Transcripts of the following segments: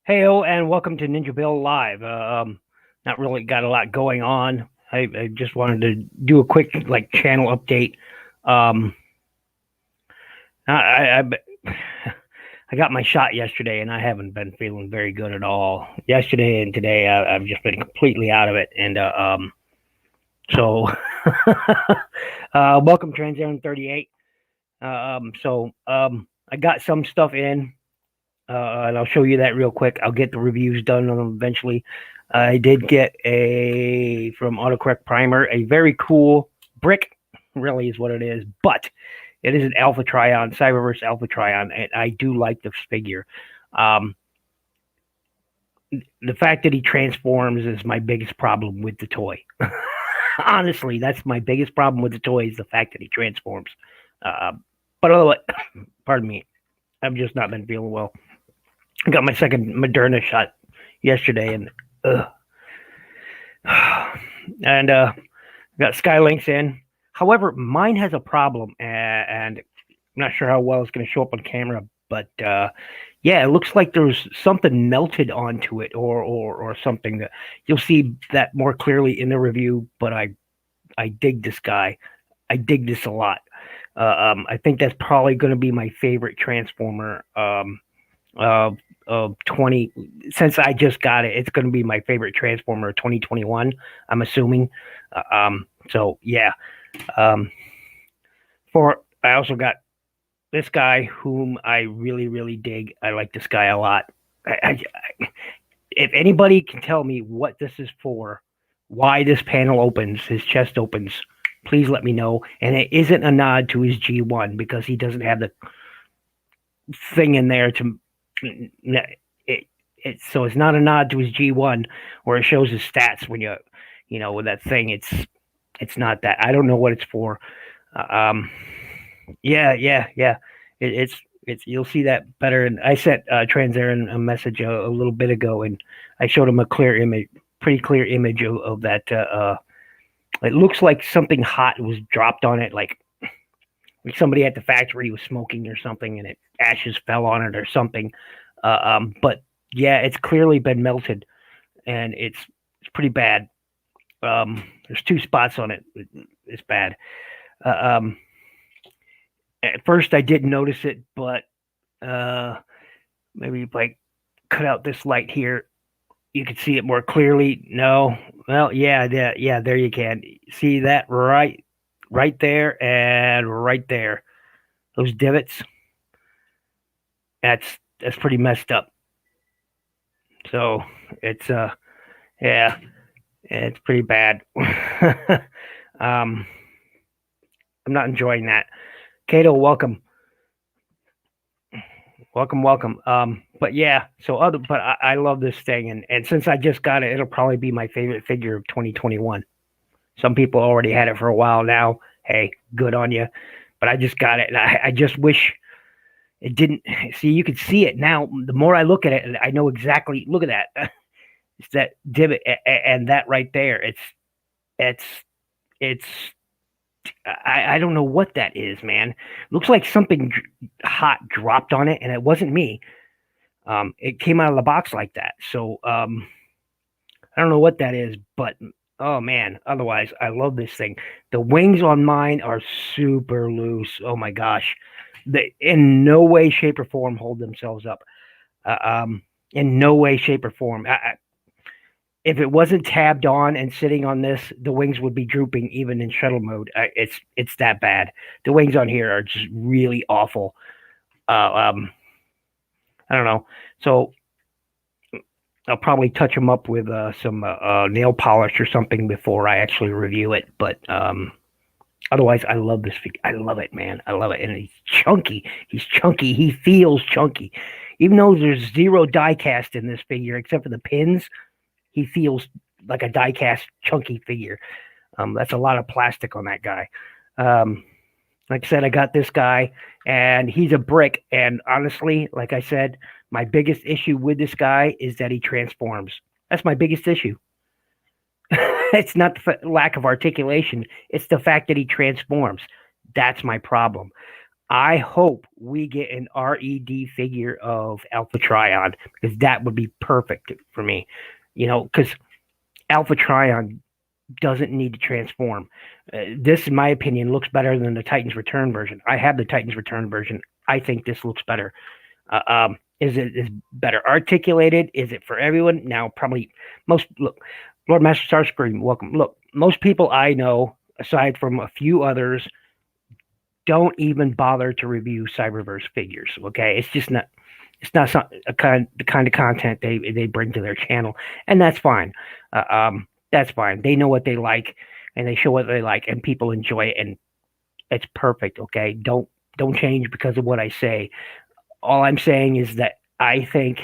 Heyo, and welcome to NinjaBill Live. Not really got a lot going on. I just wanted to do a quick channel update. Um, I I got my shot yesterday, and I haven't been feeling very good at all. Yesterday and today, I've just been completely out of it. And so welcome Transaren 38. I got some stuff in. And I'll show you that real quick. I'll get the reviews done on them eventually. I did get from Autocorrect Primer, a very cool brick, really is what it is, but it is an Alpha Trion, Cyberverse Alpha Trion, and I do like this figure. The fact that he transforms is my biggest problem with the toy. Honestly, that's my biggest problem with the toy is the fact that he transforms. But otherwise, pardon me, I've just not been feeling well. I got my second Moderna shot yesterday, and got Skylinks in. However, mine has a problem, and I'm not sure how well it's going to show up on camera, but yeah, it looks like there's something melted onto it, or something that you'll see that more clearly in the review. But I dig this guy. I dig this a lot. I think that's probably going to be my favorite Transformer of 20 since I just got it. It's going to be my favorite Transformer of 2021, I'm assuming. So yeah. I also got this guy whom I really dig. I like this guy a lot. If anybody can tell me what this is for, why this panel opens, his chest opens, please let me know. And it isn't a nod to his G1 because he doesn't have the thing in there to so it's not a nod to his G1 where it shows his stats when with that thing. It's not that. I don't know what it's for. Yeah. It's you'll see that better. And I sent Transaren a message a little bit ago, and I showed him a pretty clear image of that. It looks like something hot was dropped on it, like somebody at the factory was smoking or something, and ashes fell on it or something. But yeah, it's clearly been melted, and it's pretty bad. There's 2 spots on it. It's bad. At first I didn't notice it, but maybe if I cut out this light here, you can see it more clearly. No, well, yeah, there you can see that right there and right there. Those divots. That's pretty messed up. So it's yeah, it's pretty bad. I'm not enjoying that. Kato, welcome. But yeah, but I love this thing, and since I just got it, it'll probably be my favorite figure of 2021. Some people already had it for a while now. Hey, good on you. But I just got it, and I just wish it didn't. See, you can see it now. The more I look at it, I know exactly. Look at that. It's that divot, and that right there. It's. I don't know what that is, man. Looks like something hot dropped on it, and it wasn't me. It came out of the box like that. So I don't know what that is, but oh man. Otherwise, I love this thing. The wings on mine are super loose. Oh my gosh. They in no way, shape, or form hold themselves up. In no way, shape, or form. If it wasn't tabbed on and sitting on this, the wings would be drooping even in shuttle mode. It's that bad. The wings on here are just really awful. I don't know. So I'll probably touch them up with some nail polish or something before I actually review it. But otherwise, I love this figure. I love it, man. I love it. And he's chunky. He feels chunky. Even though there's 0 die cast in this figure, except for the pins, he feels like a die cast chunky figure. That's a lot of plastic on that guy. Like I said, I got this guy, and he's a brick. And honestly, like I said, my biggest issue with this guy is that he transforms. That's my biggest issue. It's not the lack of articulation. It's the fact that he transforms. That's my problem. I hope we get an RED figure of Alpha Trion because that would be perfect for me. Because Alpha Trion doesn't need to transform. This, in my opinion, looks better than the Titans Return version. I have the Titans Return version. I think this looks better. Is it better articulated? Is it for everyone? Now, probably look, Lord Master Starscream, welcome. Look, most people I know, aside from a few others, don't even bother to review Cyberverse figures. Okay, it's not the kind of content they bring to their channel, and that's fine. That's fine. They know what they like, and they show what they like, and people enjoy it, and it's perfect. Okay, don't change because of what I say. All I'm saying is that I think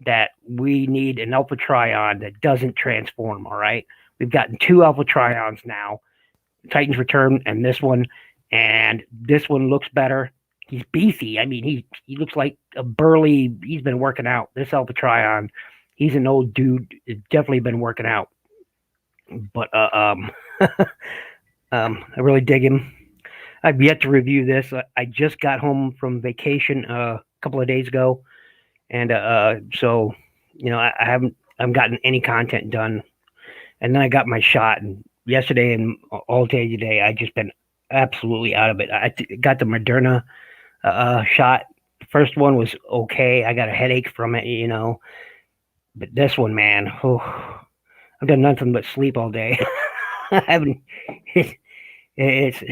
that we need an Alpha Trion that doesn't transform. All right, we've gotten 2 Alpha Trions now, Titans Return and this one looks better. He's beefy. I mean, he looks like a burly. He's been working out. This Alpha Trion, he's an old dude. He's definitely been working out. But I really dig him. I've yet to review this. I just got home from vacation a couple of days ago, and so I haven't gotten any content done. And then I got my shot, and yesterday and all day today, I just been absolutely out of it. I got the Moderna shot. The first one was okay. I got a headache from it, but this one, man, I've done nothing but sleep all day. I haven't. It's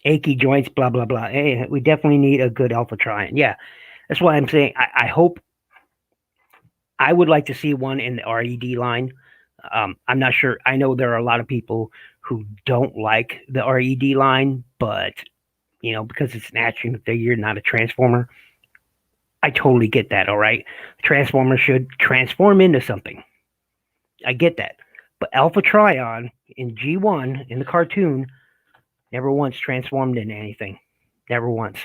achy joints, blah blah blah. Hey, we definitely need a good Alpha Trion. Yeah, that's why I'm saying. I hope. I would like to see one in the RED line. I'm not sure. I know there are a lot of people who don't like the RED line, but because it's an action figure, not a transformer. I totally get that. All right, Transformer should transform into something. I get that, but Alpha Trion in G1 in the cartoon never once transformed into anything. Never once.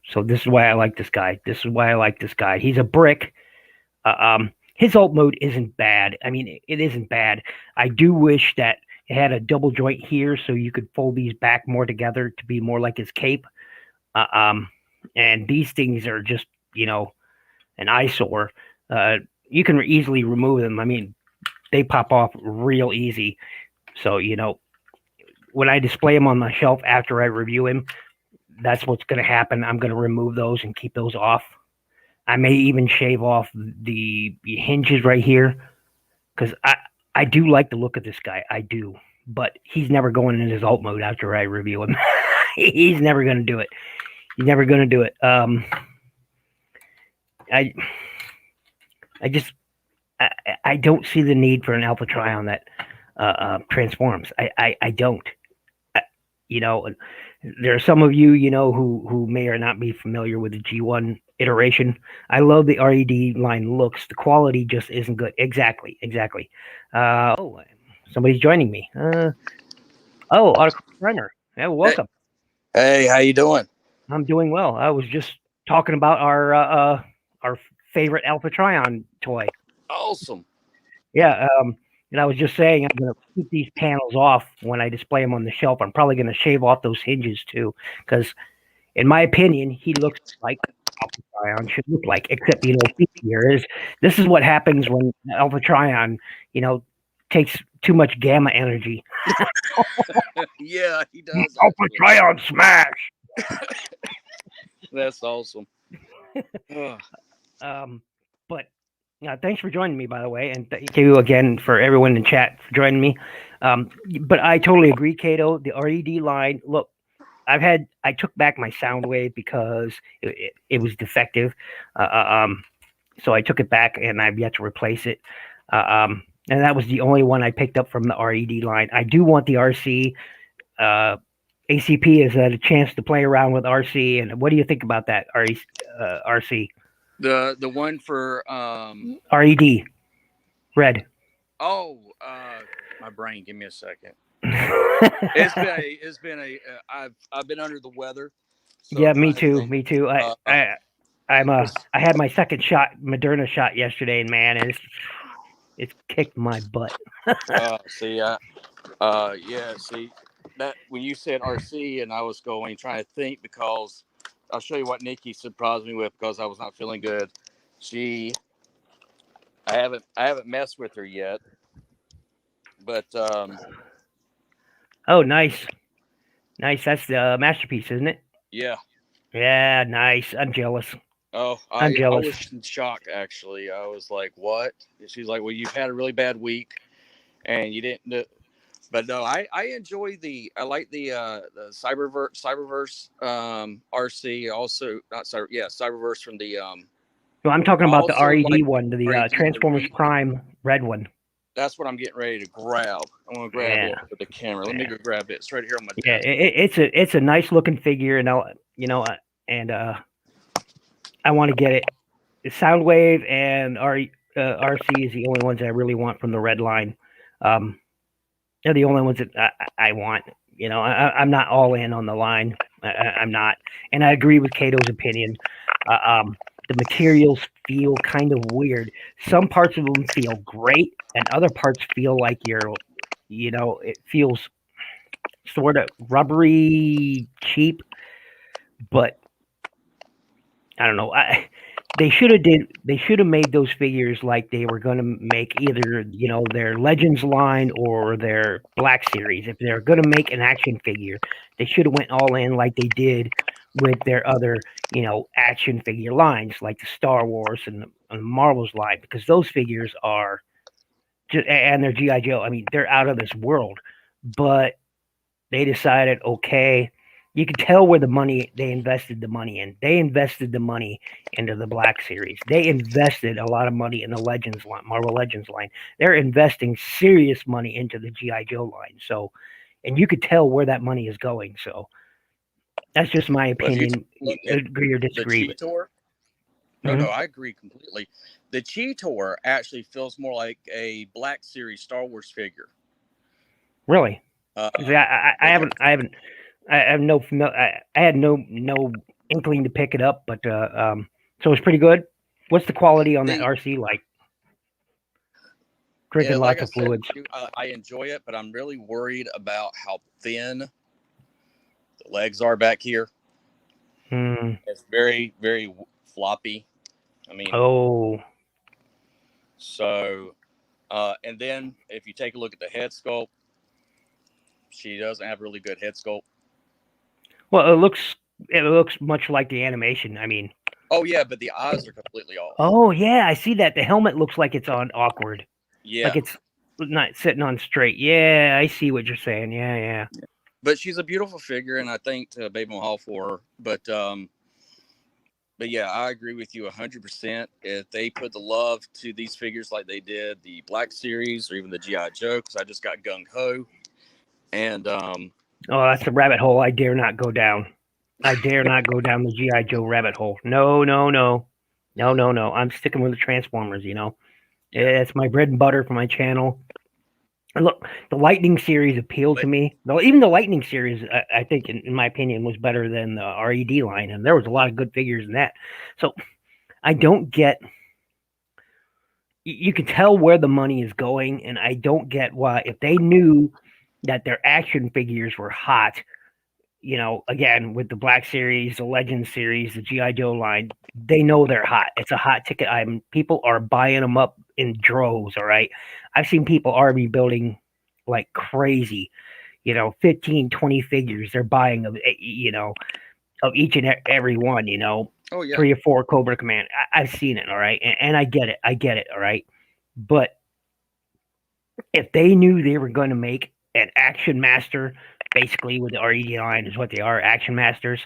So this is why I like this guy. He's a brick. His alt mode isn't bad. I mean, it isn't bad. I do wish that it had a double joint here so you could fold these back more together to be more like his cape. And these things are just, an eyesore. You can easily remove them. I mean, they pop off real easy. So, when I display him on my shelf after I review him, that's what's going to happen. I'm going to remove those and keep those off. I may even shave off the hinges right here because I do like the look of this guy. I do. But he's never going in his alt mode after I review him. He's never going to do it. He's never going to do it. I don't see the need for an Alpha Trion that transforms. I don't. There are some of you, who may or not be familiar with the G1 iteration. I love the RED line looks. The quality just isn't good. Exactly. Somebody's joining me. Autocross Runner. Yeah, welcome. Hey, how you doing? I'm doing well. I was just talking about our favorite Alpha Trion toy. Awesome. Yeah, and I was just saying I'm going to keep these panels off when I display them on the shelf. I'm probably going to shave off those hinges too, because in my opinion, he looks like Alpha Trion should look like. Except this is what happens when Alpha Trion, takes too much gamma energy. Yeah, he does. Alpha Trion smash. That's awesome. But thanks for joining me, by the way, and thank you again for everyone in chat for joining me. But I totally agree, Kato. The RED line, look, I took back my Soundwave because it was defective. So I took it back, and I've yet to replace it. And that was the only one I picked up from the RED line. I do want the RC. ACP has had a chance to play around with RC, and what do you think about that, RC? The one for RED, red. Oh, my brain. Give me a second. I've been under the weather. So yeah, me too. I had my second shot, Moderna shot yesterday, and man, it's kicked my butt. See, that when you said RC, and I was trying to think, because I'll show you what Nikki surprised me with, because I was not feeling good. I haven't messed with her yet, but Oh, nice. That's the masterpiece, isn't it? yeah. Yeah, nice. I'm jealous. Oh, I'm I jealous. was in shock, actually. I was like, what? She's like, well, you've had a really bad week and you didn't do. But no, I enjoy I like the Cyberverse RC, also not Cyber, yeah, Cyberverse from the Well, I'm talking I about the also RED like one, the the Transformers Prime red one. That's what I'm getting ready to grab. I'm gonna grab Yeah. it for the camera. Let me go grab it. It's right here on my Yeah, desk. it's a nice looking figure, and and I want to get it. Soundwave and RC is the only ones I really want from the red line. They're the only ones that I want. I'm not all in on the line. I'm not, and I agree with Cato's opinion. The materials feel kind of weird. Some parts of them feel great, and other parts feel like it feels sort of rubbery, cheap. But I don't know. They should have made those figures like they were going to make either their Legends line or their Black Series. If they're going to make an action figure, they should have went all in like they did with their other action figure lines like the Star Wars and the Marvel's line, because those figures are just, and their GI Joe. I mean, they're out of this world. But they decided, okay, you could tell where they invested the money in. They invested the money into the Black Series. They invested a lot of money in the Legends line, Marvel Legends line. They're investing serious money into the GI Joe line. So, and you could tell where that money is going. So, that's just my opinion. Agree or disagree? The Cheetor. No, I agree completely. The Cheetor actually feels more like a Black Series Star Wars figure. Really? I had no inkling to pick it up, but so it's pretty good. What's the quality on that RC like? Drinking lots of fluids. I enjoy it, but I'm really worried about how thin the legs are back here. It's very, very floppy. I mean, so, and then if you take a look at the head sculpt, she doesn't have really good head sculpt. Well, it looks much like the animation. I mean, oh yeah, but the eyes are completely off. Oh yeah, I see that. The helmet looks like it's on awkward. Yeah, like it's not sitting on straight. Yeah, I see what you're saying. Yeah. But she's a beautiful figure, and I thanked Baby Mahal for her. But yeah, I agree with you 100%. If they put the love to these figures like they did the Black Series or even the GI Joe, because I just got gung ho, and oh, that's a rabbit hole I dare not go down. I dare not go down the GI Joe rabbit hole. No. I'm sticking with the Transformers. It's my bread and butter for my channel. And look, the Lightning series appealed to me. Though even the Lightning series, I think, in my opinion, was better than the RED line, and there was a lot of good figures in that. So I don't get. You can tell where the money is going, and I don't get why, if they knew that their action figures were hot, again, with the Black Series, the Legend series, the GI Joe line, they know they're hot. It's a hot ticket item. People are buying them up in droves. All right, I've seen people already building like crazy. 15, 20 figures they're buying of of each and every one. Oh yeah. 3 or 4 Cobra Command. I've seen it. All right, and I get it. All right, but if they knew they were going to make an Action Master, basically with the RED line is what they are, Action Masters,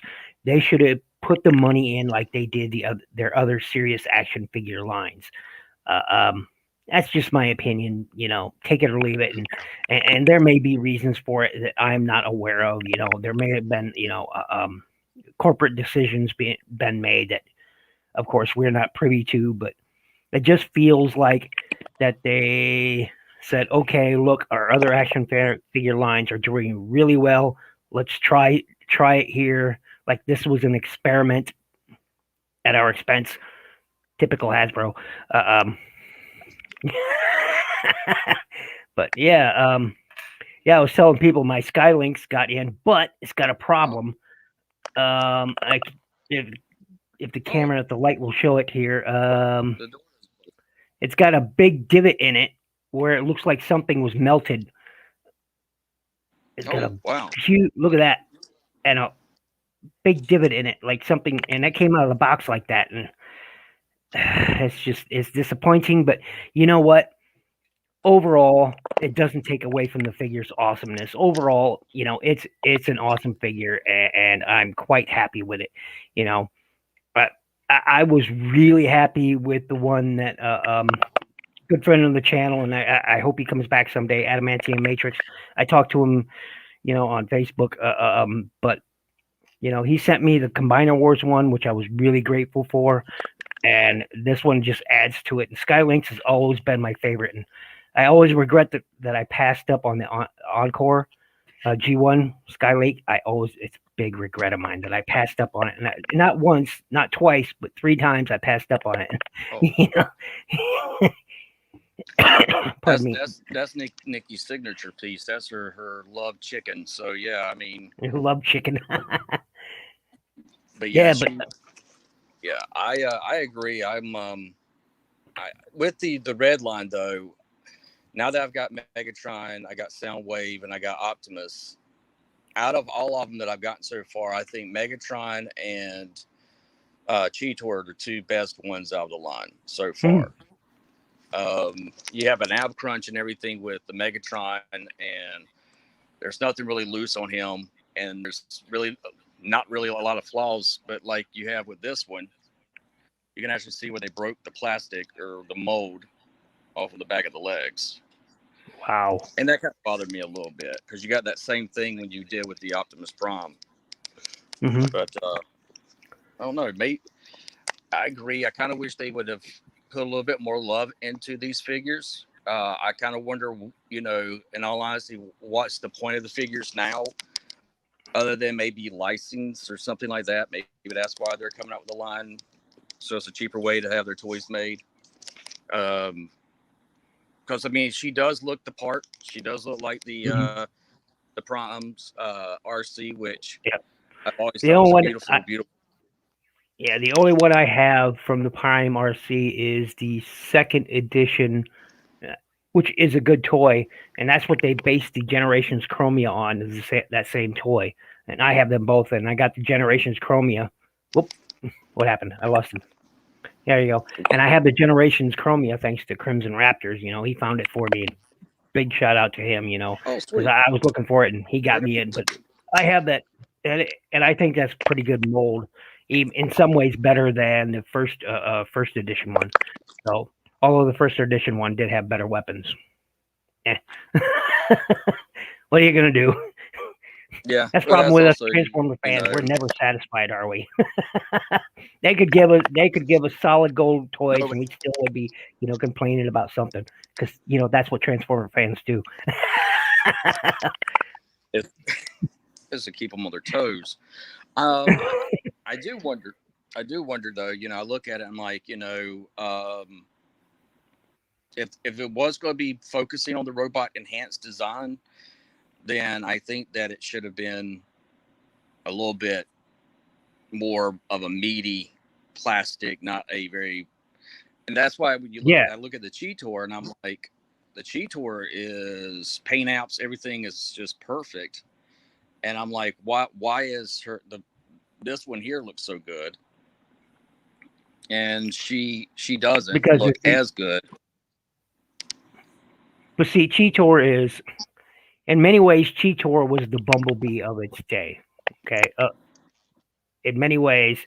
they should have put the money in like they did their other serious action figure lines. That's just my opinion. Take it or leave it, and there may be reasons for it that I'm not aware of. There may have been corporate decisions been made that, of course, we're not privy to, but it just feels like that they said, okay, look, our other action figure lines are doing really well. Let's try it here. Like this was an experiment at our expense. Typical Hasbro. But yeah, Yeah, I was telling people my Skylink's got in, but it's got a Oh, problem. I if if the oh, camera at the light will show it here. the door is closed. It's got a big divot in it where it looks like something was melted. It's got Oh, a wow. huge look at that and a big divot in it, like something, and that came out of the box like that, and it's disappointing. But you know what? Overall, it doesn't take away from the figure's awesomeness. Overall, it's an awesome figure, and I'm quite happy with it. You know, but I was really happy with the one that good friend of the channel, and I hope he comes back someday. Adamantium Matrix. I talked to him, on Facebook. But he sent me the Combiner Wars one, which I was really grateful for, and this one just adds to it. And Skylinks has always been my favorite, and I always regret that I passed up on the Encore G1 Skylake. It's a big regret of mine that I passed up on it, and not once, not twice, but 3 times I passed up on it. Oh, you know, pardon me. that's Nikki's signature piece. That's her love chicken. So yeah, I mean, I love chicken. but yeah, Yeah, but I agree. With the red line though. Now that I've got Megatron, I got Soundwave, and I got Optimus. Out of all of them that I've gotten so far, I think Megatron and Cheetor are the 2 best ones out of the line so far. You have an ab crunch and everything with the Megatron, and there's nothing really loose on him, and there's really not really a lot of flaws. But like you have with this one, you can actually see where they broke the plastic or the mold off of the back of the legs. wow. And that kind of bothered me a little bit because you got that same thing when you did with the Optimus Prime. Mm-hmm. But I don't know, mate. I agree. I kind of wish they would have put a little bit more love into these figures. I kind of wonder, in all honesty, what's the point of the figures now, other than maybe license or something like that. Maybe that's why they're coming out with the line, so it's a cheaper way to have their toys made. Because I mean, she does look the part. She does look like the Prime's RC, which Yeah. I've always The thought only was a one, beautiful. yeah, the only one I have from the Prime RC is the second edition, which is a good toy, and that's what they based the Generations Chromia on. Is that same toy, and I have them both, and I got the Generations Chromia. Whoop! What happened? I lost him. There you go. And I have the Generations Chromia thanks to Crimson Raptors. He found it for me. Big shout out to him. Oh, Because sweet. I was looking for it and he got me in. But I have that, and I think that's pretty good mold. Even in some ways better than the first edition one. So, although the first edition one did have better weapons. What are you gonna do? Yeah, That's the well, problem that's with us also Transformer fans. We're never satisfied, are we? They could give us solid gold toys, no, and we still would be, complaining about something because that's what Transformer fans do. it's to keep them on their toes. I do wonder. I do wonder though. I look at it. I'm like, if it was going to be focusing on the robot enhanced design, then I think that it should have been a little bit more of a meaty plastic, not a very. And that's why when I look at the Cheetor, and I'm like, the Cheetor is paint apps, everything is just perfect, and I'm like, why is this one here looks so good, and she doesn't Because look as good. but see, Cheetor is in many ways Cheetor was the Bumblebee of its day. Okay, in many ways,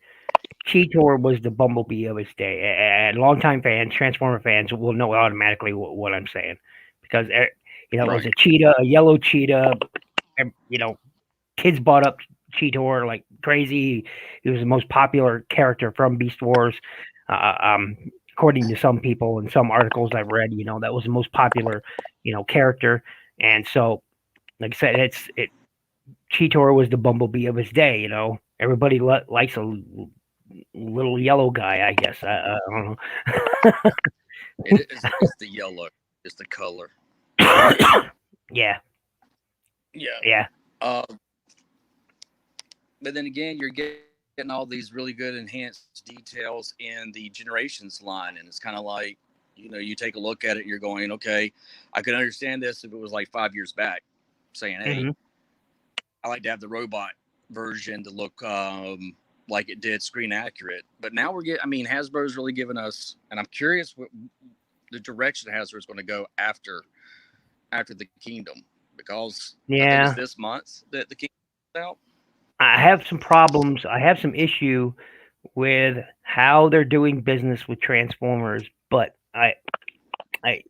Cheetor was the Bumblebee of its day, and longtime fans, Transformer fans, will know automatically what I'm saying because it was a cheetah, a yellow cheetah. Kids bought up Cheetor like crazy. He was the most popular character from Beast Wars, according to some people and some articles I've read. That was the most popular, character, and so, like I said, Cheetor was the Bumblebee of his day. Everybody likes a little yellow guy, I guess. I don't know. It's the yellow. It's the color. Yeah. Yeah. Yeah. Uh, but then again, you're getting all these really good enhanced details in the generations line, and it's kind of like, you take a look at it, and you're going, okay, I could understand this if it was like 5 years back, saying, hey, Hmm. I like to have the robot version to look like it did screen accurate. But now Hasbro's really given us, and I'm curious what the direction Hasbro's going to go after the Kingdom, because I think it's Yeah. this month that the Kingdom is out. I have some problems. I have some issue with how they're doing business with Transformers, but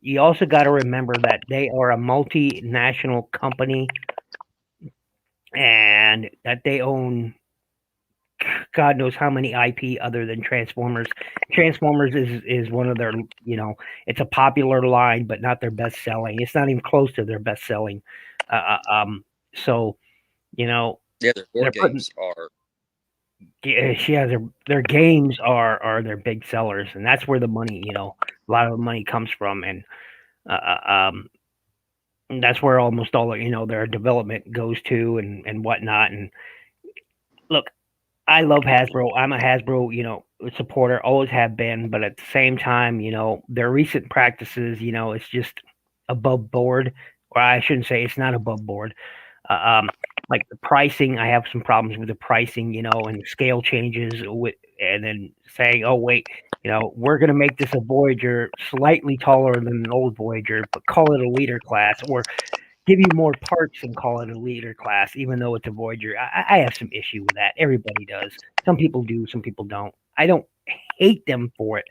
you also got to remember that they are a multinational company and that they own God knows how many IP other than Transformers. Transformers is one of their, it's a popular line, but not their best selling. It's not even close to their best selling. So you know Yeah, their they're board putting, games are. yeah, their games are their big sellers, and that's where the money, a lot of the money comes from, and uh, that's where almost all their development goes to and whatnot. And look, I love Hasbro. I'm a Hasbro, supporter, always have been, but at the same time, their recent practices, it's just above board, or I shouldn't say it's not above board. Uh, um, like the pricing, I have some problems with the pricing, and the scale changes with, and then saying, oh wait, we're gonna make this a Voyager slightly taller than an old Voyager, but call it a leader class, or give you more parts and call it a leader class, even though it's a Voyager. I have some issue with that. Everybody does. Some people do, some people don't. I don't hate them for it,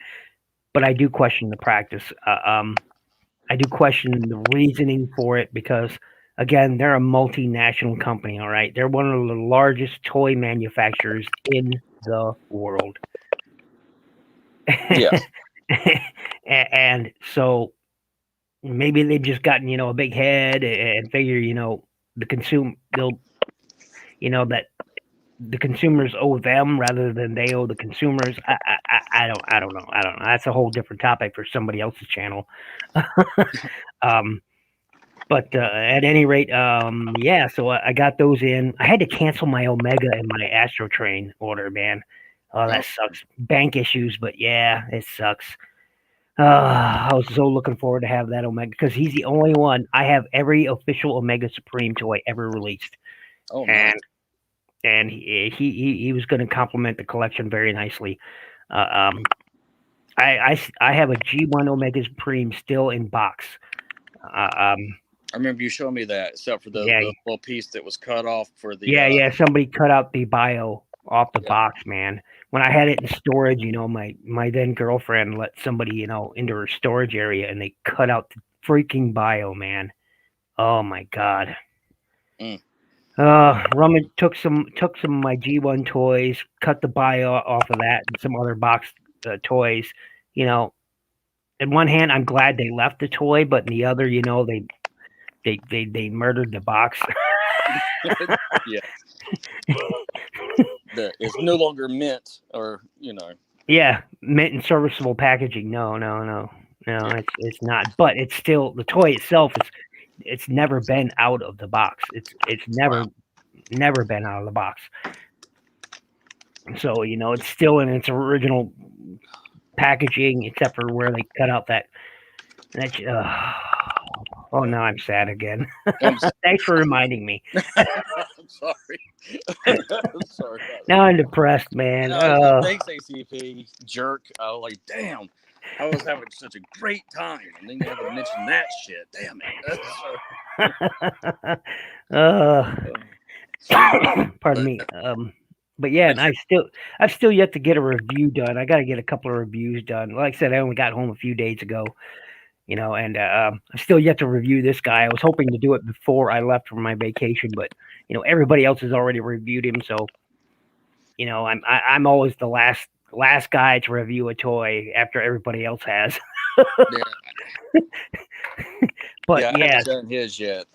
but I do question the practice. I do question the reasoning for it because, again, they're a multinational company. All right, they're one of the largest toy manufacturers in the world, Yeah. and so maybe they've just gotten a big head and figure the consume they'll that the consumers owe them rather than they owe the consumers. I don't know. That's a whole different topic for somebody else's channel. um, but at any rate, yeah. So I got those in. I had to cancel my Omega and my Astro Train order, man. Oh, that Oh, sucks. Bank issues, but yeah, it sucks. I was so looking forward to have that Omega because he's the only one. I have every official Omega Supreme toy ever released, oh, nice. and he was going to complement the collection very nicely. Uh, um, I have a G1 Omega Supreme still in box. Uh, um, I remember you showing me that, except for yeah, the little piece that was cut off for the. yeah. Somebody cut out the bio off the Yeah. box, man. When I had it in storage, my then girlfriend let somebody, into her storage area, and they cut out the freaking bio, man. Oh my god. Mm. Rummage took some of my G1 toys, cut the bio off of that, and some other box toys. You know, in one hand, I'm glad they left the toy, but in the other, they murdered the box. Yeah. It's no longer mint, or Yeah, mint and serviceable packaging. No. Yeah. It's not. But it's still the toy itself is. It's never been out of the box. It's Wow. never been out of the box. So it's still in its original packaging, except for where they cut out that. Oh, now I'm sad again. I'm, Thanks for reminding me. I'm sorry. I'm sorry about Now I'm depressed, man. that. Thanks, ACP jerk. I was like, damn. I was having such a great time, and then you have to mention that shit. Damn it. uh, pardon But me. But yeah, and but I've still yet to get a review done. I got to get a couple of reviews done. Like I said, I only got home a few days ago, and I'm still yet to review this guy. I was hoping to do it before I left for my vacation, but everybody else has already reviewed him, so I'm always the last guy to review a toy after everybody else has. yeah, But yeah, I yeah, haven't done his yet.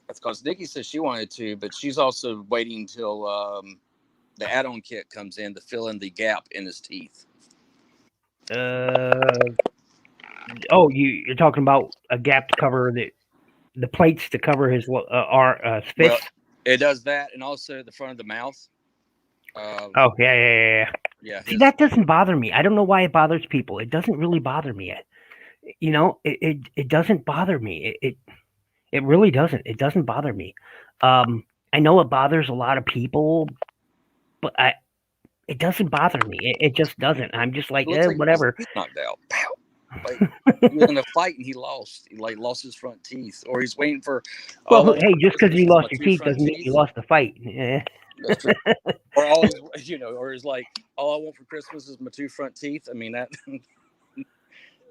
That's because Nikki says she wanted to, but she's also waiting until the add-on kit comes in to fill in the gap in his teeth. uh, oh, you're talking about a gapped cover that the plates to cover his Well, fists. it does that, and also the front of the mouth. Oh yeah. Yeah, See, his. that doesn't bother me. I don't know why it bothers people. It doesn't really bother me. It doesn't bother me. It really doesn't. It doesn't bother me. I know it bothers a lot of people, but it doesn't bother me. It just doesn't. I'm just like, It looks like he got his whatever. teeth knocked out. Pow! Like he was in a fight and he lost. He like lost his front teeth, or he's waiting for. All I Well, want hey, for just because Christmas you is my lost your two teeth front doesn't mean you teeth. lost the fight. Eh. That's true. Or all he's, or he's like, all I want for Christmas is my two front teeth. I mean that.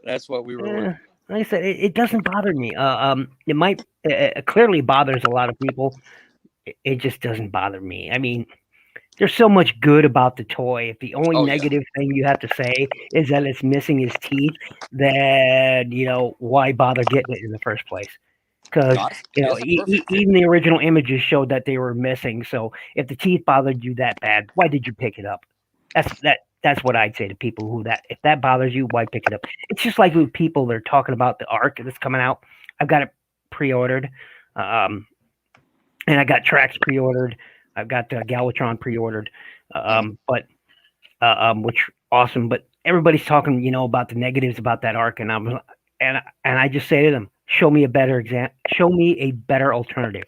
That's what we were looking. Like I said, it doesn't bother me. It might it clearly bothers a lot of people. It just doesn't bother me. I mean, there's so much good about the toy. If the only Oh yeah, negative thing you have to say is that it's missing his teeth, then why bother getting it in the first place? Because no, it's a perfect fit. even the original images showed that they were missing. So if the teeth bothered you that bad, why did you pick it up? That's what I'd say to people who that if that bothers you, why pick it up? It's just like with people that are talking about the Arc that's coming out. I've got it pre-ordered, um, and I got Trax pre-ordered. I've got Galvatron pre-ordered, but which awesome. But everybody's talking, about the negatives about that Arc, and I just say to them, show me a better show me a better alternative.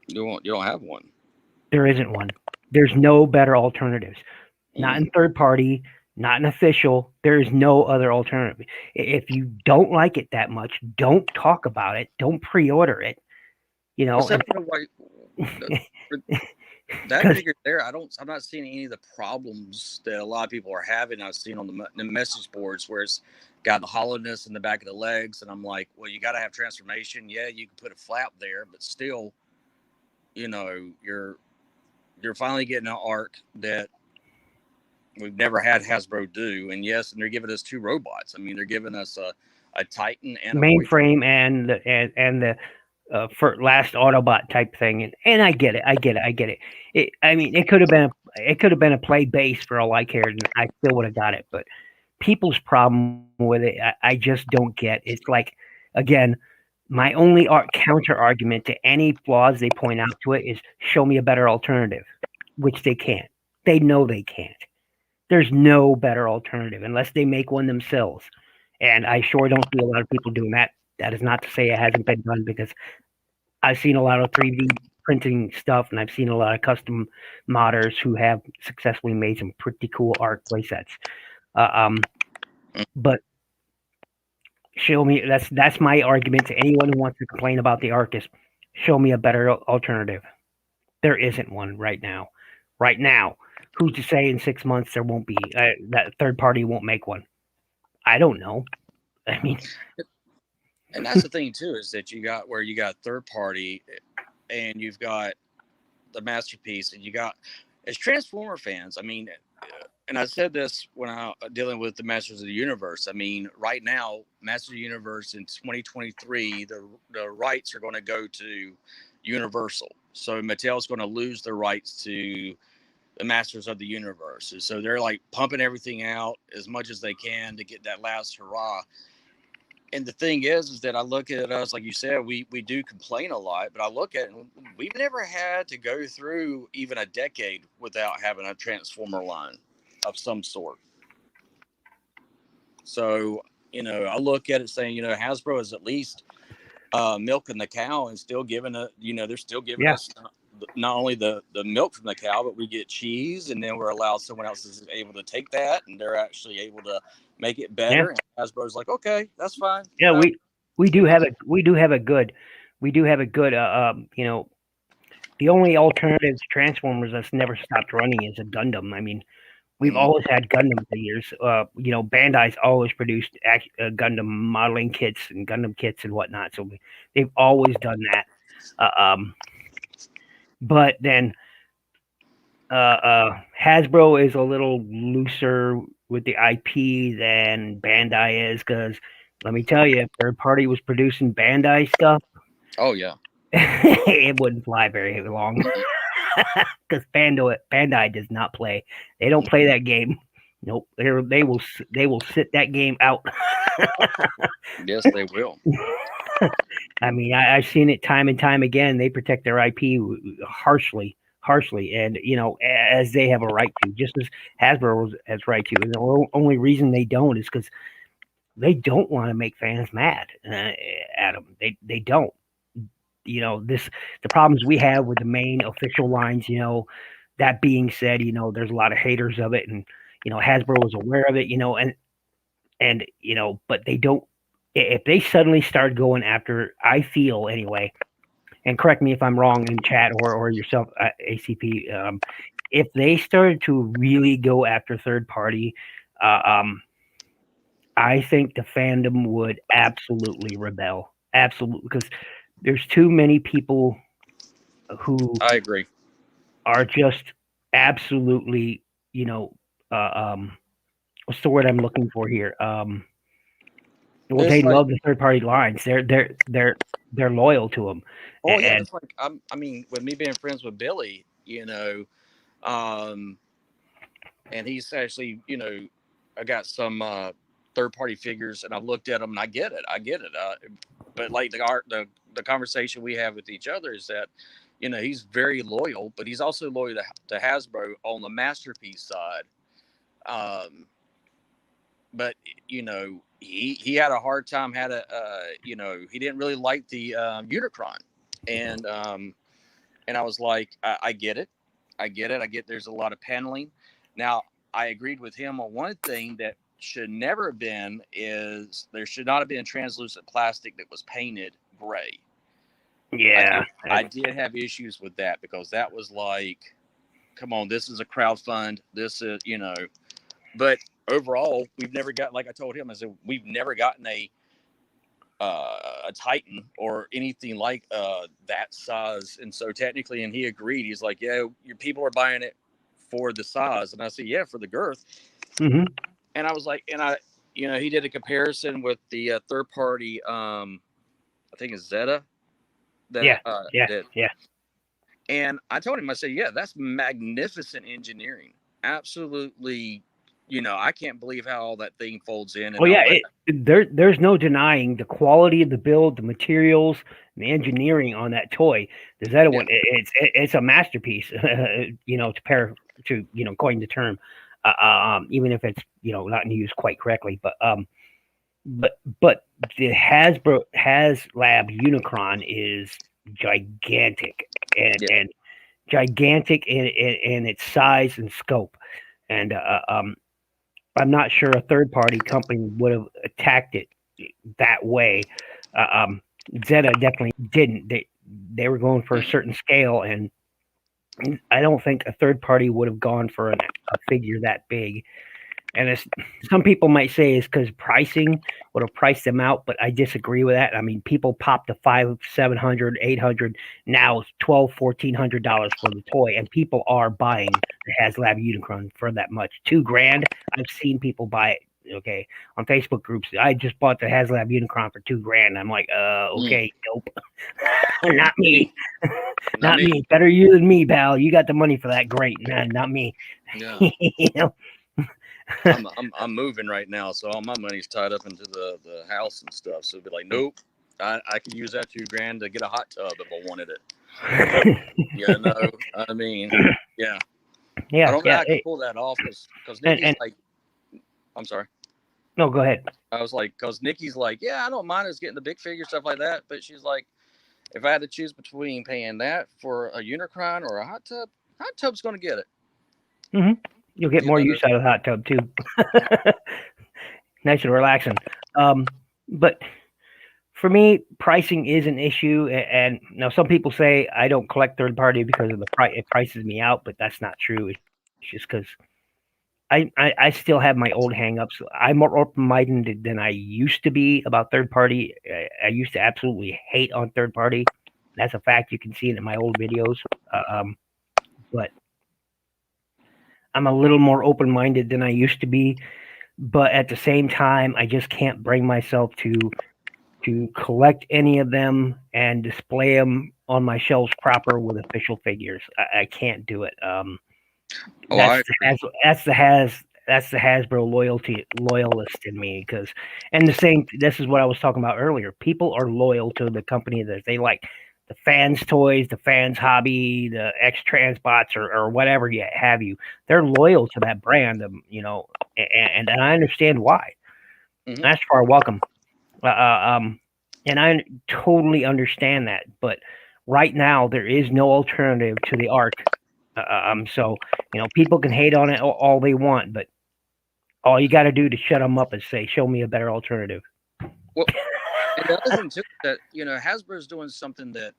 You don't have one. There isn't one. There's no better alternatives. Not in third party, not in official. There is no other alternative. If you don't like it that much, don't talk about it. Don't pre-order it. Except for like that Because figure there, I'm not seeing any of the problems that a lot of people are having. I've seen on the message boards where it's got the hollowness in the back of the legs, and I'm like, well, you got to have transformation. Yeah, you can put a flap there, but still, you're finally getting an arc that we've never had Hasbro do. And yes, and they're giving us two robots. I mean, they're giving us a Titan and a Voyager. mainframe and the for last Autobot type thing, and I get it. I mean, it could have been a play base for all I cared, and I still would have got it. But people's problem with it, I just don't get. It's like, again, my only counter argument to any flaws they point out to it is show me a better alternative, which they can't. They know they can't. There's no better alternative unless they make one themselves. And I sure don't see a lot of people doing that. That is not to say it hasn't been done, because I've seen a lot of 3D printing stuff, and I've seen a lot of custom modders who have successfully made some pretty cool art playsets. But show me, that's my argument to anyone who wants to complain about the Arc, is show me a better alternative. There isn't one right now. Right now, who's to say in 6 months there won't be that third party won't make one? I don't know. I mean, and that's the thing too, is that you got third party, and you've got the masterpiece, and you got as Transformer fans. I mean, and I said this when I dealing with the Masters of the Universe. I mean, right now, Masters of the Universe in 2023, the rights are going to go to Universal. So Mattel's going to lose the rights to the Masters of the Universe. And so they're like pumping everything out as much as they can to get that last hurrah. And the thing is that I look at us, like you said, we do complain a lot, but I look at it, and we've never had to go through even a decade without having a Transformer line of some sort. So, I look at it saying, Hasbro is at least milking the cow and still giving they're still giving us not only the milk from the cow, but we get cheese, and then we're allowed someone else is able to take that, and they're actually able to make it better. And Hasbro's like, okay, that's fine. Yeah, we do have a good the only alternative to Transformers that's never stopped running is a Gundam. I mean, we've always had Gundam for years. Bandai's always produced Gundam modeling kits and Gundam kits and whatnot, so they've always done that. But then Hasbro is a little looser with the IP than Bandai is, because let me tell you, if third party was producing Bandai stuff, oh yeah, it wouldn't fly very long. Because Bandai does not play. They don't play that game. Nope. They will sit that game out. Yes, they will. I mean, I've seen it time and time again. They protect their IP harshly, and as they have a right to, just as Hasbro has right to. And the only reason they don't is because they don't want to make fans mad at them. They don't. The problems we have with the main official lines. That being said, there's a lot of haters of it, and Hasbro is aware of it. But they don't. If they suddenly start going after, I feel anyway, and correct me if I'm wrong in chat or yourself, ACP. If they started to really go after third party, I think the fandom would absolutely rebel. Absolutely, because there's too many people who I agree. are just absolutely, what's the word I'm looking for here? Well, It's they like, love the third party lines. They're loyal to them. oh yeah, And it's like I mean, with me being friends with Billy, um, and he's actually, I got some third party figures, and I've looked at them, and I get it, but like the conversation we have with each other is that, he's very loyal, but he's also loyal to Hasbro on the masterpiece side. Um, but he had a hard time. He didn't really like the Unicron, and I was like, I get it, I get it. I get there's a lot of paneling. Now I agreed with him on one thing that should never have been is there should not have been translucent plastic that was painted gray. yeah, I did have issues with that because that was like, come on, this is a crowd fund. This is, but overall, we've never got, like I told him, I said, we've never gotten a Titan or anything like that size. And so technically, and he agreed, he's like, yeah, your people are buying it for the size. And I said, yeah, for the girth. mm-hmm. And I was like, he did a comparison with the third party, I think it's Zeta Yeah, yeah, that. yeah. And I told him, I said, yeah, that's magnificent engineering. Absolutely. I can't believe how all that thing folds in and Oh yeah, all that. there's no denying the quality of the build, the materials, and the engineering on that toy. The Zeta Yeah. one, it's a masterpiece. To coin the term, even if it's not used quite correctly. But the Hasbro HasLab Unicron is gigantic Yeah. and gigantic in its size and scope, and I'm not sure a third party company would have attacked it that way. Uh, um, Zeta definitely didn't. They were going for a certain scale, and I don't think a third party would have gone for a figure that big. And some people might say it's because pricing would have priced them out, but I disagree with that. I mean, people pop the $500, $700, $800. Now it's $1,200, $1,400 for the toy, and people are buying the HasLab Unicron for that much. $2,000. I've seen people buy it. Okay, on Facebook groups, I just bought the HasLab Unicron for $2,000. I'm like, okay, nope, not me, not me. Better you than me, pal. You got the money for that. Great, man, not me. Yeah. you know, I'm moving right now, so all my money's tied up into the house and stuff. So it'd be like, nope, I could use that $2,000 to get a hot tub if I wanted it. I mean, yeah. yeah, I don't know yeah. how I can pull that off because Nikki's And like, I'm sorry. no, go ahead. I was like, because Nikki's like, yeah, I don't mind us getting the big figure stuff like that, but she's like, if I had to choose between paying that for a Unicron or a hot tub's going to get it. Mm-hmm. You'll get more use out of the hot tub too. Nice and relaxing. But for me, pricing is an issue. And now some people say I don't collect third party because of the price. It prices me out, but that's not true. It's just because I still have my old hangups. I'm more open minded than I used to be about third party. I used to absolutely hate on third party. That's a fact. You can see it in my old videos. But I'm a little more open minded than I used to be. But at the same time, I just can't bring myself to collect any of them and display them on my shelves proper with official figures. I can't do it. That's the that's the Hasbro loyalist in me, because and the same. This is what I was talking about earlier. People are loyal to the company that they like. The fans' toys, the fans' hobby, the X Transbots, or whatever you have you. They're loyal to that brand, and I understand why. Mhm. That's far welcome. And I totally understand that. But right now, there is no alternative to the art. So people can hate on it all they want, but all you got to do to shut them up is say, "Show me a better alternative." Well, and the other thing too that Hasbro's doing something that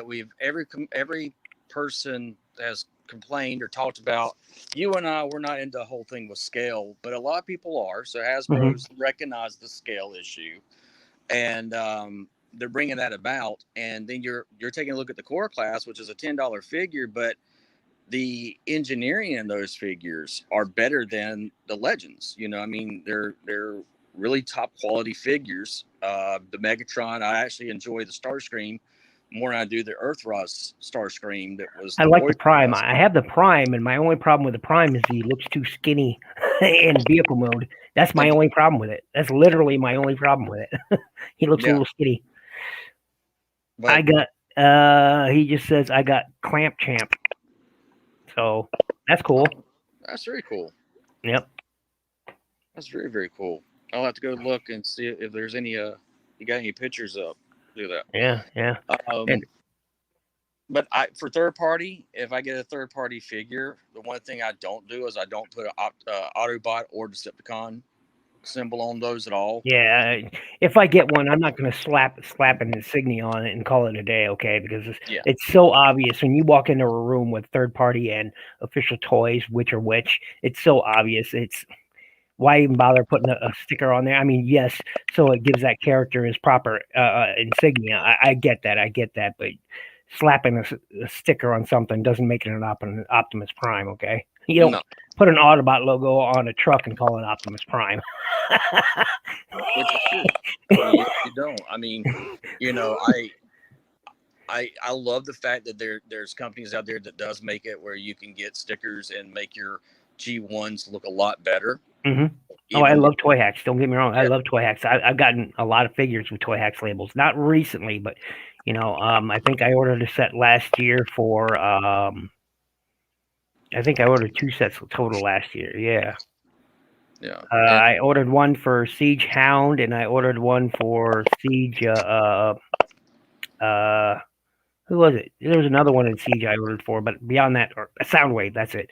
we've every person has complained or talked about. You and I, we're not into the whole thing with scale, but a lot of people are. So Mm-hmm. Hasbro's recognized the scale issue, and they're bringing that about. And then you're taking a look at the core class, which is a $10 figure, but the engineering in those figures are better than the legends. I mean, they're really top quality figures. The Megatron, I actually enjoy the Starscream more than I do the Earthrise Starscream that was I the like the voice Prime. test. I have the Prime, and my only problem with the Prime is he looks too skinny in vehicle mode. That's my And only problem with it. That's literally my only problem with it. He looks a yeah, little skinny. I but got. He just says I got Clamp Champ, so that's cool. that's very cool. Yep. That's very, very cool. I'll have to go look and see if there's any you got any pictures up. Do that. Yeah. Yeah. And But for third party, if I get a third party figure, the one thing I don't do is I don't put an Autobot or Decepticon symbol on those at all. yeah, if I get one, I'm not going to slap an insignia on it and call it a day, okay? Because Yeah, it's so obvious when you walk into a room with third party and official toys, which are which. It's so obvious. It's why even bother putting a sticker on there? I mean, yes, so it gives that character his proper insignia. I get that. I get that, but slapping a sticker on something doesn't make it an Optimus Prime, okay? You don't no, put an Autobot logo on a truck and call it Optimus Prime. which is true. I mean, you don't. I mean, you know, I love the fact that there's companies out there that does make it where you can get stickers and make your G1s look a lot better. Mm-hmm. Oh, I Even love Toy Hacks. Don't get me wrong. I yeah, love Toy Hacks. I've gotten a lot of figures with Toy Hacks labels. Not recently, but I think I ordered a set last year for. I think I ordered 2 sets total last year. Yeah. yeah, and I ordered one for Siege Hound, and I ordered one for Siege. Who was it? There was another one in Siege I ordered for, but beyond that, or Soundwave. That's it.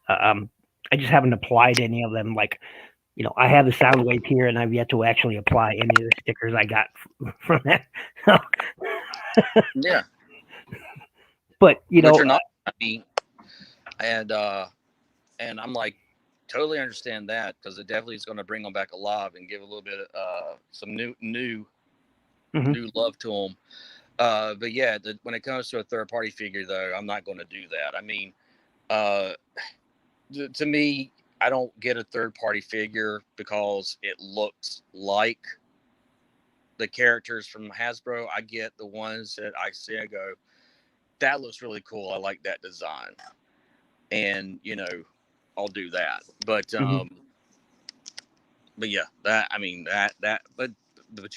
I just haven't applied any of them. Like, I have the Soundwave here, and I've yet to actually apply any of the stickers I got from that. yeah, But which are not happy, and I'm like totally understand that because it definitely is going to bring them back alive and give a little bit of some new love to them. But yeah, when it comes to a third party figure, though, I'm not going to do that. I mean, uh, to me, I don't get a third party figure because it looks like the characters from Hasbro. I get the ones that I see, I go, that looks really cool. I like that design. And, I'll do that. But yeah, that, I mean, but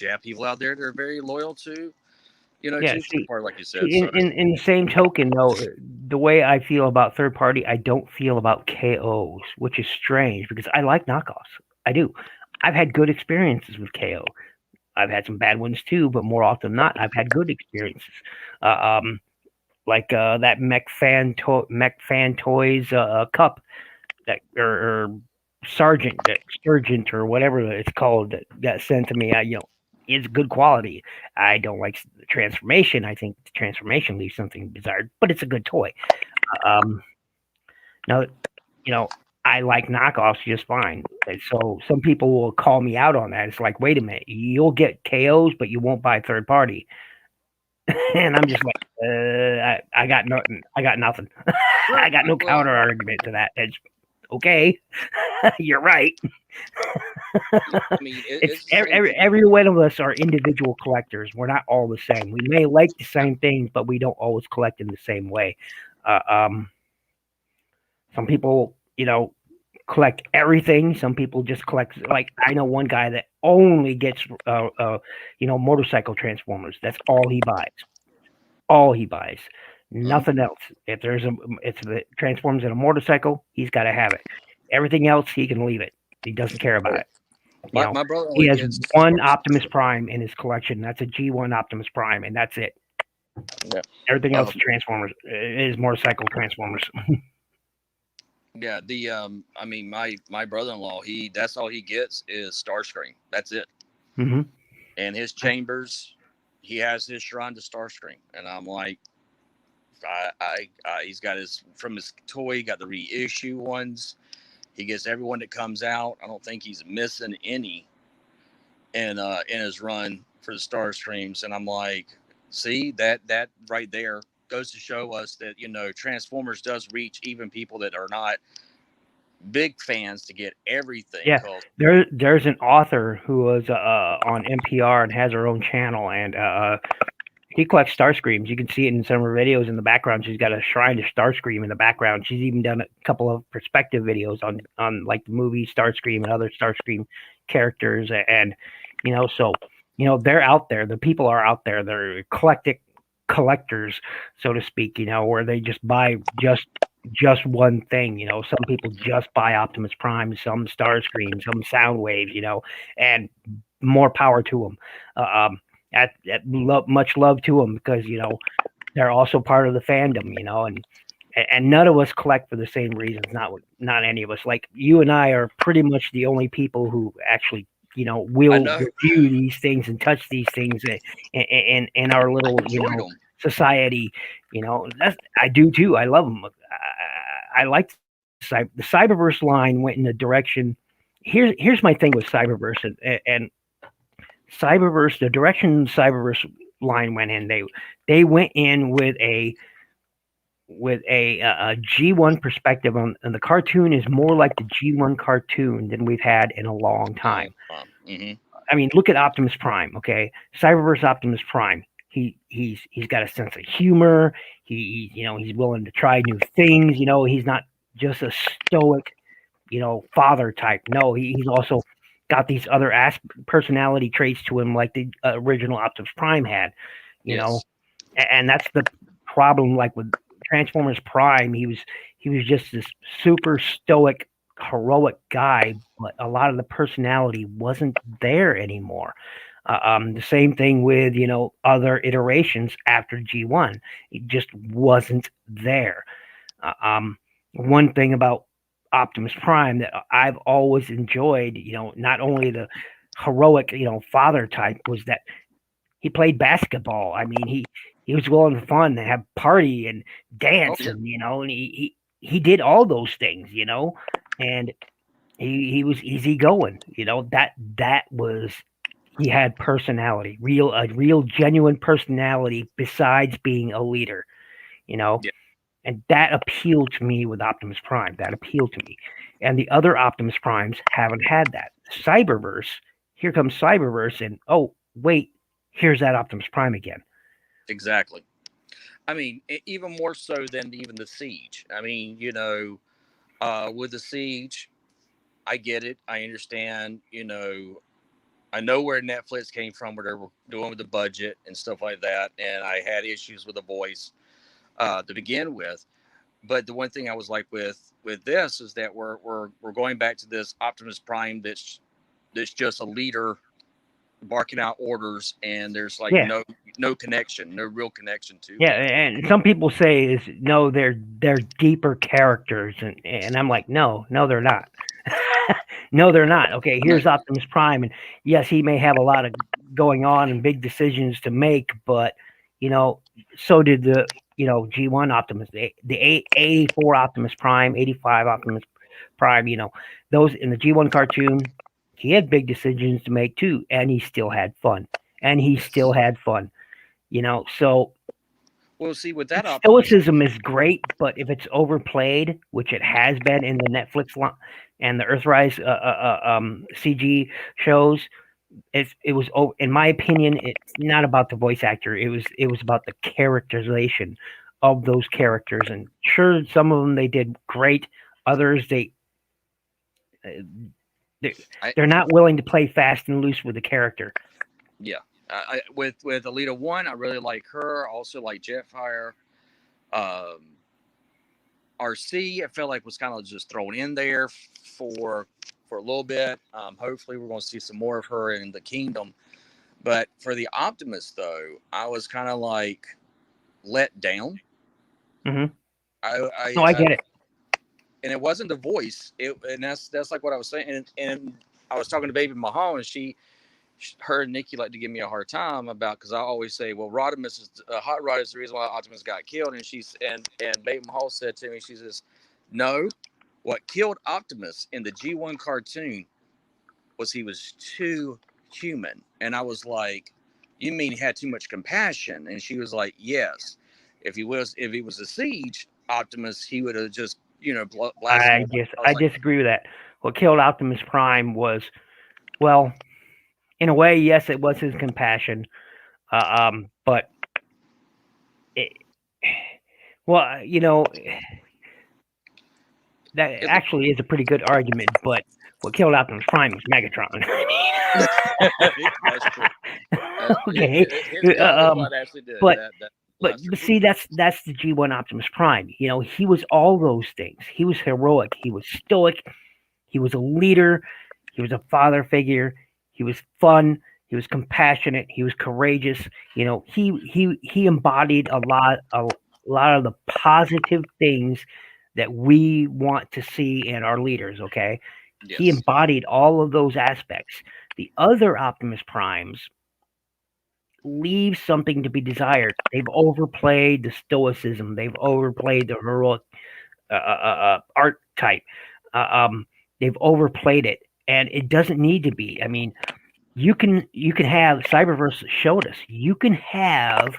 you have people out there that are very loyal yeah. to third party, like you said. See, So, in the same token, though, the way I feel about third party, I don't feel about KOs, which is strange because I like knockoffs. I do. I've had good experiences with KO. I've had some bad ones too, but more often than not, I've had good experiences. Like that Mech Fan Toys cup that or Sergeant or whatever it's called that got sent to me. Is good quality. I don't like the transformation. I think the transformation leaves something desired, but it's a good toy. Um, Now, I like knockoffs just fine. And so some people will call me out on that. It's like, wait a minute, you'll get KOs, but you won't buy third party. And I'm just like, I got nothing. I got nothing. I got no well, counter argument to that. It's okay. You're right. I mean, It's it's the same thing. every one of us are individual collectors. We're not all the same. We may like the same things, but we don't always collect in the same way. Uh, um, some people, collect everything. Some people just collect. Like I know one guy that only gets motorcycle transformers. That's all he buys. All he buys. Nothing else. If it transforms in a motorcycle, he's got to have it. Everything else, he can leave it. He doesn't care about it. My brother He only has gets one Optimus Prime in his collection. That's a G1 Optimus Prime, and that's it. Yeah. Everything else is Transformers. Is motorcycle Transformers. Yeah, I mean, my brother-in-law, that's all he gets is Starscream. That's it. Mm-hmm. And his chambers, he has his shrine to Starscream, and I'm like, he's got from his toy, he got the reissue ones. He gets everyone that comes out. I don't think he's missing any in his run for the Starscreams, and I'm like, see that right there goes to show us that Transformers does reach even people that are not big fans to get everything. Yeah, there's an author who was on NPR and has her own channel, and he collects Starscreams. You can see it in some of her videos in the background. She's got a shrine to Starscream in the background. She's even done a couple of perspective videos on like the movie Starscream and other Starscream characters, and so they're out there. The people are out there. They're eclectic collectors, so to speak. Where they just buy just one thing. Some people just buy Optimus Prime, some Starscream, some Soundwave. And more power to them. Much love to them because they're also part of the fandom. And none of us collect for the same reasons. Not any of us. Like you and I are pretty much the only people who actually will review these things and touch these things in our little society. I do too. I love them. I like the Cyberverse line went in a direction. Here's my thing with Cyberverse and Cyberverse. The direction Cyberverse line went in, they went in with a G1 perspective on, and the cartoon is more like the G1 cartoon than we've had in a long time. Mm-hmm. I mean, look at Optimus Prime. Okay, Cyberverse Optimus Prime. He's got a sense of humor. He's willing to try new things. He's not just a stoic, father type. No, he's also got these other personality traits to him, like the original Optimus Prime had. And that's the problem. Like with Transformers Prime, he was just this super stoic, heroic guy, but a lot of the personality wasn't there anymore. The same thing with other iterations after G1, it just wasn't there. One thing about Optimus Prime that I've always enjoyed, not only the heroic, father type, was that he played basketball. I mean, he was willing to fun and have party and dance, and and he did all those things, and he was easygoing. That was. He had personality, a real genuine personality besides being a leader, and that appealed to me with Optimus Prime. That appealed to me. And the other Optimus Primes haven't had that. Cyberverse, here comes Cyberverse, and oh, wait, here's that Optimus Prime again. Exactly. I mean, even more so than even the Siege. I mean, with the Siege, I get it. I understand, I know where Netflix came from, where they were doing with the budget and stuff like that, and I had issues with the voice to begin with. But the one thing I was like with this is that we're going back to this Optimus Prime that's just a leader barking out orders, and there's like no connection, no real connection to. Yeah, and some people say they're deeper characters, and I'm like, no, they're not. No, they're not. Okay, here's Optimus Prime, and yes, he may have a lot of going on and big decisions to make, but so did the G1 Optimus, the 84 Optimus Prime, 85 Optimus Prime. Those in the G1 cartoon, he had big decisions to make too, and he still had fun. So. Well, see, with that stoicism is great, but if it's overplayed, which it has been in the Netflix and the Earthrise CG shows, it was, in my opinion, it's not about the voice actor. It was about the characterization of those characters. And sure, some of them they did great. Others they they're, I, they're not willing to play fast and loose with the character. yeah. With Alita 1, I really like her. I also like Jetfire. Um, RC, I felt like was kind of just thrown in there for a little bit. Hopefully, we're going to see some more of her in the Kingdom. But for the Optimus, though, I was kind of like let down. Mm-hmm. I, No, I, I I get it. and it wasn't the voice. And that's like what I was saying. And I was talking to Baby Mahal, and her and Nikki like to give me a hard time about, because I always say, well, Rodimus is Hot Rod is the reason why Optimus got killed. And Baby Mahal said to me, she says, no, what killed Optimus in the G1 cartoon was he was too human. And I was like, you mean he had too much compassion? And she was like, yes. If he was a Siege Optimus, he would have just blasted. I was I like, disagree with that. What killed Optimus Prime was, well, in a way, yes, it was his compassion. But it, well, that it, actually is a pretty good argument. But what killed Optimus Prime was Megatron. that's true. Okay. His gun is what actually did But that. but Blaster. see, that's the G1 Optimus Prime. He was all those things. He was heroic. He was stoic. He was a leader. He was a father figure. He was fun. He was compassionate. He was courageous. He embodied a lot of the positive things that we want to see in our leaders. Okay, he Yes. embodied all of those aspects. The other Optimus Primes leave something to be desired. They've overplayed the stoicism. They've overplayed the heroic archetype. Uh, um, they've overplayed it, and it doesn't need to be. I mean, you can have Cyberverse showed us. You can have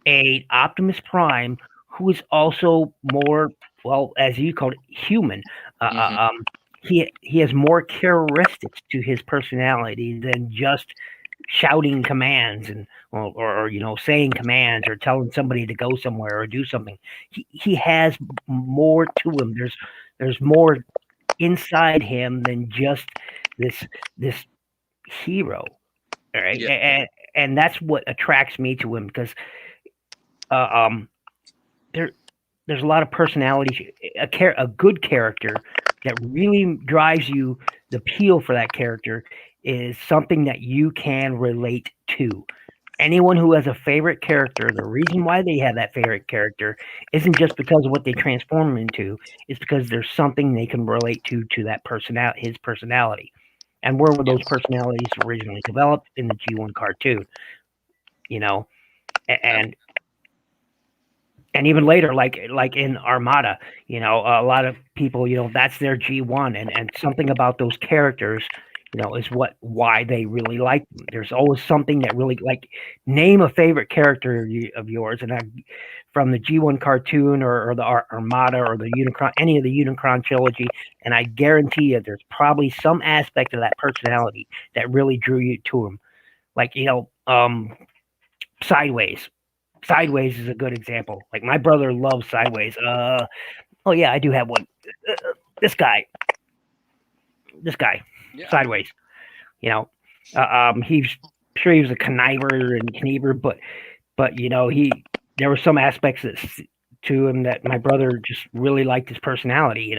a Optimus Prime who is also more, well, as you called it, human. Uh, Mm-hmm. uh, um, he has more characteristics to his personality than just shouting commands and or saying commands or telling somebody to go somewhere or do something. He has more to him. There's more inside him than just this hero. All right, Yeah. and that's what attracts me to him because uh, um there there's a lot of personality. A good character that really drives you. The appeal for that character is something that you can relate to. Anyone who has a favorite character, the reason why they have that favorite character isn't just because of what they transform into. It's because there's something they can relate to that his personality. And where were those Yes. personalities originally developed? In the G1 cartoon, you know, Ab- and and even later, like in Armada, a lot of people, that's their G1, and something about those characters, is why they really like them. There's always something that really, like, name a favorite character of yours, and from the G1 cartoon or the Armada or the Unicron, any of the Unicron trilogy, and I guarantee you, there's probably some aspect of that personality that really drew you to him, like Sideways. Sideways is a good example. Like my brother loves Sideways. Oh yeah, I do have one. This guy, yeah. Sideways. You know, he's sure he was a conniver and kniever, but he there were some aspects to him that my brother just really liked his personality.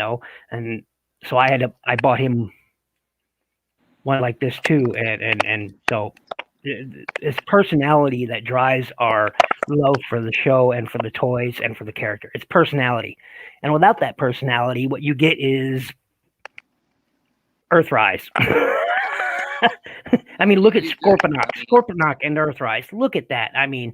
And so I bought him one like this too, and so it's personality that drives our love for the show and for the toys and for the character. It's personality, and without that personality, what you get is Earthrise. I mean, look at You do. Scorponok, I mean, and Earthrise. Look at that. I mean,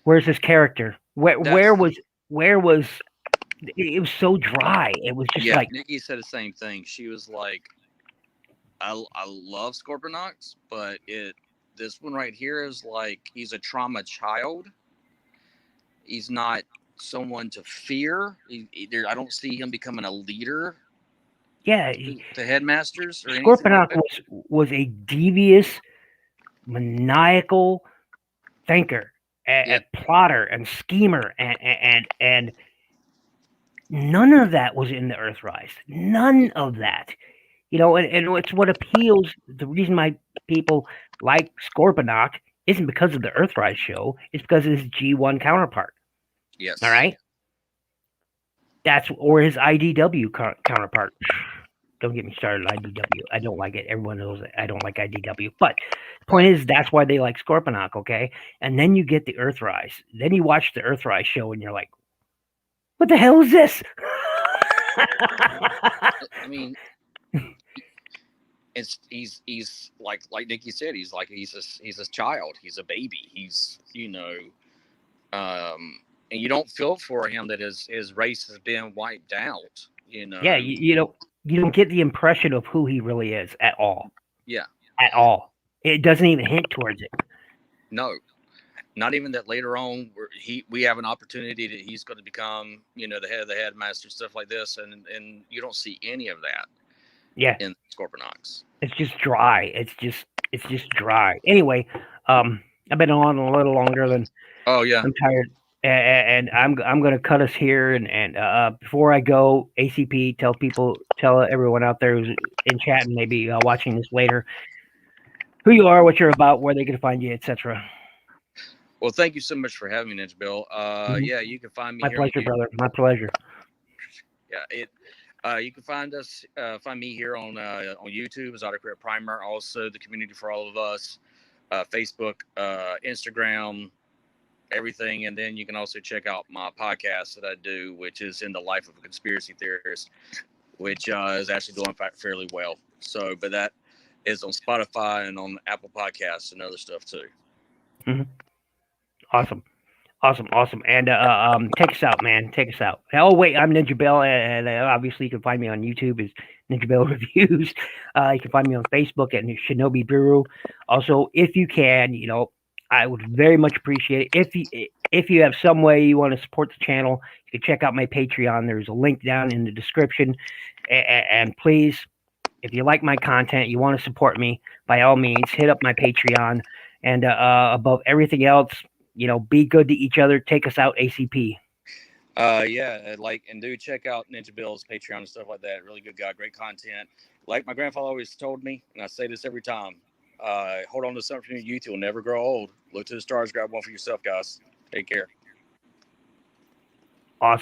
where's his character? that's Where was it? Was so dry. It was just yeah. like, Nikki said the same thing. She was like, I love Scorponok, but this one right here is like he's a trauma child. He's not someone to fear. I don't see him becoming a leader yeah, to headmasters or anything like Scorponok that. was a devious, maniacal thinker, Yeah. a plotter and schemer, and None of that was in the Earthrise. None of that. And it's what appeals. The reason why people like Scorponok isn't because of the Earthrise show. It's because of his G1 counterpart. All Yes. right, or his IDW counterpart. Don't get me started on IDW. I don't like it. Everyone knows that I don't like IDW. But the point Right. is, that's why they like Scorponok, okay? And then you get the Earthrise. Then you watch the Earthrise show, and you're like, what the hell is this? I mean, he's like Nikki said, he's a child, he's a baby, he's and you don't feel for him that his race has been wiped out. Yeah, you don't get the impression of who he really is at all. Yeah. At all. It doesn't even hint towards it. No, not even that later on we have an opportunity that he's going to become the head of the headmaster, stuff like this, and you don't see any of that. Yeah, in Scorponok's. it's just dry. It's just dry. Anyway, I've been on a little longer than Oh yeah. I'm tired, and I'm gonna cut us here. And before I go, ACP, tell everyone out there who's in chat and maybe watching this later, who you are, what you're about, where they can find you, etc. Well, thank you so much for having me, NinjaBill. Mhm. Yeah, you can find me My here on pleasure, YouTube. brother. My pleasure. Yeah, you can find me here on YouTube as Autocorrect Primer. Also, the Community for All of Us, Facebook, Instagram, everything. And then you can also check out my podcast that I do, which is In the Life of a Conspiracy Theorist, which is actually doing fairly well. So, but that is on Spotify and on Apple Podcasts and other stuff too. Mm-hmm. Awesome. Awesome. And take us out, man. Take us out. Oh wait, I'm NinjaBill, and obviously you can find me on YouTube as NinjaBill Reviews. You can find me on Facebook at Shinobi Birru. Also, if you can, I would very much appreciate it if you have some way you want to support the channel. You can check out my Patreon. There's a link down in the description. And please, if you like my content, you want to support me, by all means, hit up my Patreon. And above everything else, be good to each other. Take us out, ACP. Yeah, and do check out NinjaBill's Patreon and stuff like that. Really good guy, great content. Like my grandfather always told me, and I say this every time, hold on to something from your youth. You'll never grow old. Look to the stars, grab one for yourself, guys. Take care.